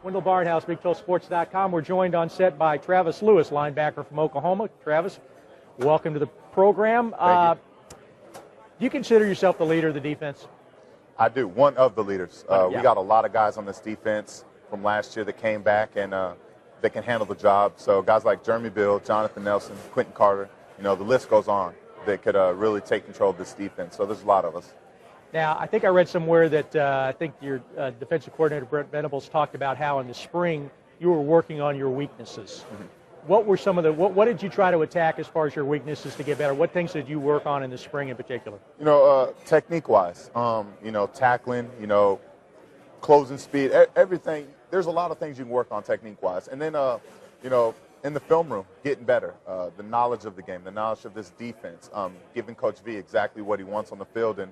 Wendell Barnhouse, Big12Sports.com. We're joined on set by Travis Lewis, linebacker from Oklahoma. Travis, welcome to the program. Thank you. Do you consider yourself the leader of the defense? I do. One of the leaders. Yeah. We got a lot of guys on this defense from last year that came back and they can handle the job. So guys like Jeremy Bill, Jonathan Nelson, Quentin Carter, the list goes on that could really take control of this defense. So there's a lot of us. Now, I think I read somewhere that I think your defensive coordinator, Brent Venables, talked about how in the spring you were working on your weaknesses. Mm-hmm. What were some of the, what did you try to attack as far as your weaknesses to get better? What things did you work on in the spring in particular? Technique-wise, tackling, closing speed, everything. There's a lot of things you can work on technique-wise. And then, in the film room, getting better, the knowledge of the game, the knowledge of this defense, giving Coach V exactly what he wants on the field and,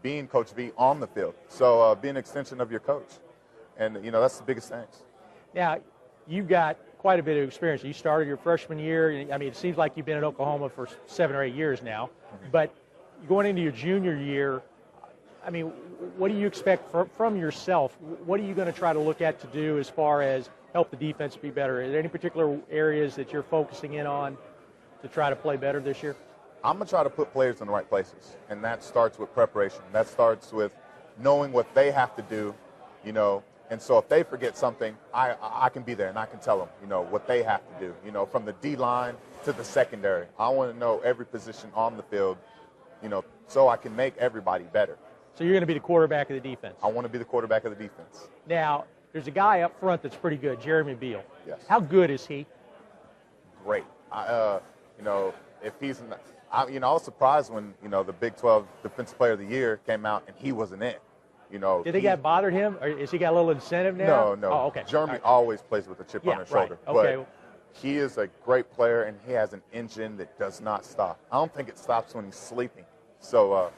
being Coach V on the field. So being an extension of your coach. And, that's the biggest things. Now, you've got quite a bit of experience. You started your freshman year. I mean, it seems like you've been in Oklahoma for 7 or 8 years now. Mm-hmm. But going into your junior year, I mean, what do you expect from yourself? What are you going to try to look at to do as far as help the defense be better? Are there any particular areas that you're focusing in on to try to play better this year? I'm going to try to put players in the right places, and that starts with preparation. That starts with knowing what they have to do, and so if they forget something, I can be there and I can tell them, what they have to do, from the D-line to the secondary. I want to know every position on the field, so I can make everybody better. So you're going to be the quarterback of the defense? I want to be the quarterback of the defense. Now, there's a guy up front that's pretty good, Jeremy Beal. Yes. How good is he? Great. If he's I was surprised when, the Big 12 Defensive Player of the Year came out and he wasn't in. Did he get bothered him? Or is he got a little incentive now? No. Oh, okay. Jeremy always plays with a chip on his shoulder. Right. Okay. But he is a great player, and he has an engine that does not stop. I don't think it stops when he's sleeping. So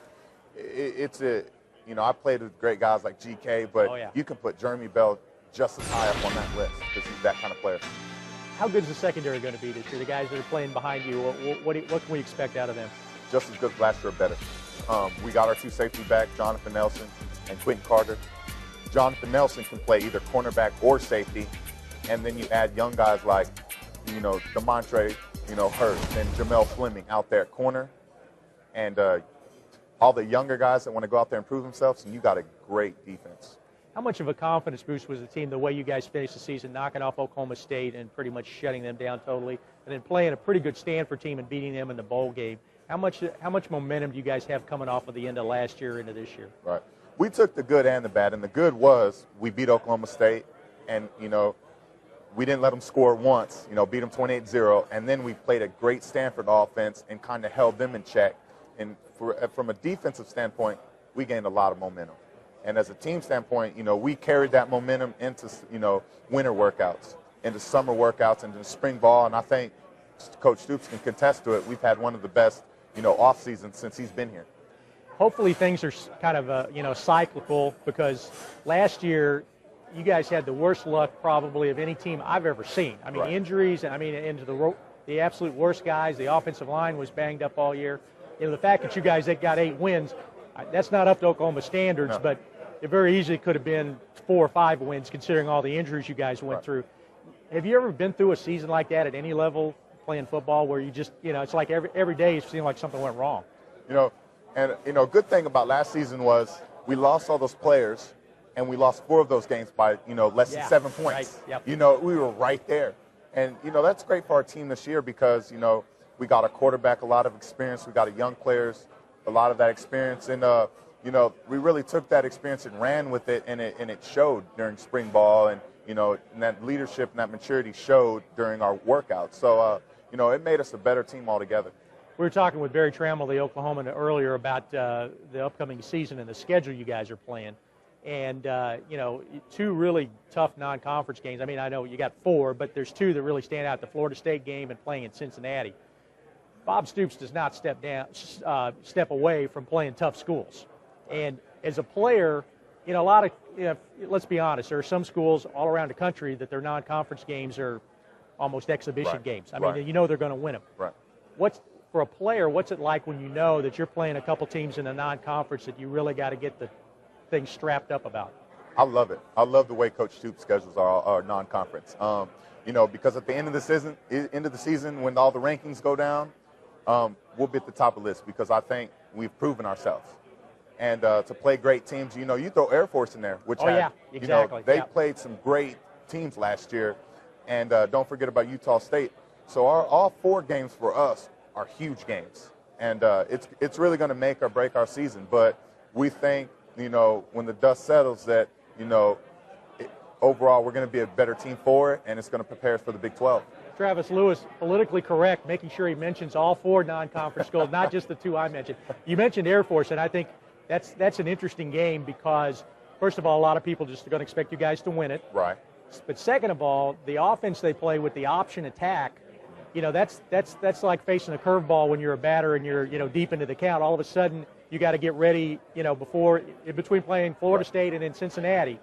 I played with great guys like GK, but you can put Jeremy Bell just as high up on that list because he's that kind of player. How good is the secondary going to be this year? The guys that are playing behind you, what can we expect out of them? Just as good as last year or better. We got our 2 safety back, Jonathan Nelson and Quentin Carter. Jonathan Nelson can play either cornerback or safety, and then you add young guys like, DeMontre, Hurst and Jamel Fleming out there at corner, and all the younger guys that want to go out there and prove themselves, and you got a great defense. How much of a confidence boost was the team, the way you guys finished the season, knocking off Oklahoma State and pretty much shutting them down totally, and then playing a pretty good Stanford team and beating them in the bowl game? How much momentum do you guys have coming off of the end of last year into this year? Right. We took the good and the bad, and the good was we beat Oklahoma State, and, we didn't let them score once, beat them 28-0, and then we played a great Stanford offense and kind of held them in check. And from a defensive standpoint, we gained a lot of momentum. And as a team standpoint, we carried that momentum into, winter workouts, into summer workouts, into spring ball. And I think Coach Stoops can contest to it. We've had one of the best, off seasons since he's been here. Hopefully things are kind of, cyclical, because last year you guys had the worst luck probably of any team I've ever seen. I mean, injuries, into the absolute worst guys. The offensive line was banged up all year. The fact that you guys got 8 wins, that's not up to Oklahoma standards, but it very easily could have been 4 or 5 wins considering all the injuries you guys went through. Have you ever been through a season like that at any level playing football where you just, it's like every day it seemed like something went wrong? A good thing about last season was we lost all those players and we lost 4 of those games by, less than 7 points. Right. Yep. We were right there. And, that's great for our team this year because, we got a quarterback, a lot of experience. We got young players, a lot of that experience. And, we really took that experience and ran with it, and it showed during spring ball. And, and that leadership and that maturity showed during our workouts. So, it made us a better team altogether. We were talking with Barry Trammell, the Oklahoman, earlier about the upcoming season and the schedule you guys are playing. And, 2 really tough non-conference games. I mean, I know you got 4, but there's 2 that really stand out, the Florida State game and playing in Cincinnati. Bob Stoops does not step away from playing tough schools. And as a player, let's be honest, there are some schools all around the country that their non-conference games are almost exhibition games. I mean, they're going to win them. Right. For a player, what's it like when you know that you're playing a couple teams in a non-conference that you really got to get the thing strapped up about? I love it. I love the way Coach Stoops schedules our non-conference. Because at the end of the season, when all the rankings go down, we'll be at the top of the list because I think we've proven ourselves. And to play great teams, you throw Air Force in there, which exactly. They played some great teams last year, and don't forget about Utah State. So all 4 games for us are huge games, and it's really going to make or break our season. But we think, when the dust settles, that overall we're going to be a better team for it, and it's going to prepare us for the Big 12. Travis Lewis, politically correct, making sure he mentions all 4 non-conference schools, not just the 2 I mentioned. You mentioned Air Force, and I think that's an interesting game because, first of all, a lot of people just are going to expect you guys to win it. Right. But second of all, the offense they play with the option attack, that's like facing a curveball when you're a batter and you're deep into the count. All of a sudden, you got to get ready, between playing Florida State and then Cincinnati.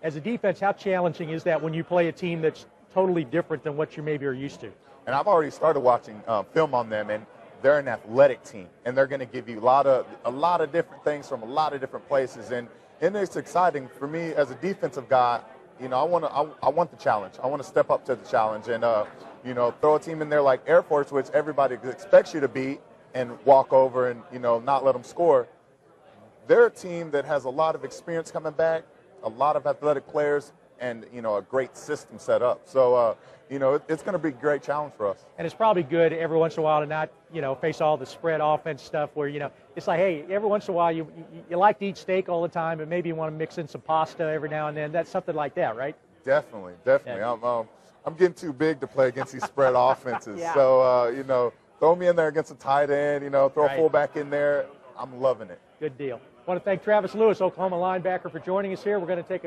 As a defense, how challenging is that when you play a team that's totally different than what you maybe are used to? And I've already started watching film on them, and they're an athletic team, and they're going to give you a lot of different things from a lot of different places, and it's exciting for me as a defensive guy. I want the challenge. I want to step up to the challenge, and throw a team in there like Air Force, which everybody expects you to beat, and walk over and not let them score. They're a team that has a lot of experience coming back, a lot of athletic players, and a great system set up. So it's going to be a great challenge for us. And it's probably good every once in a while to not face all the spread offense stuff where it's like, hey, every once in a while you like to eat steak all the time, but maybe you want to mix in some pasta every now and then. That's something like that, right? Definitely. Yeah. I'm getting too big to play against these spread offenses. Yeah. So throw me in there against a tight end. Throw a fullback in there. I'm loving it. Good deal. I want to thank Travis Lewis, Oklahoma linebacker, for joining us here. We're going to take a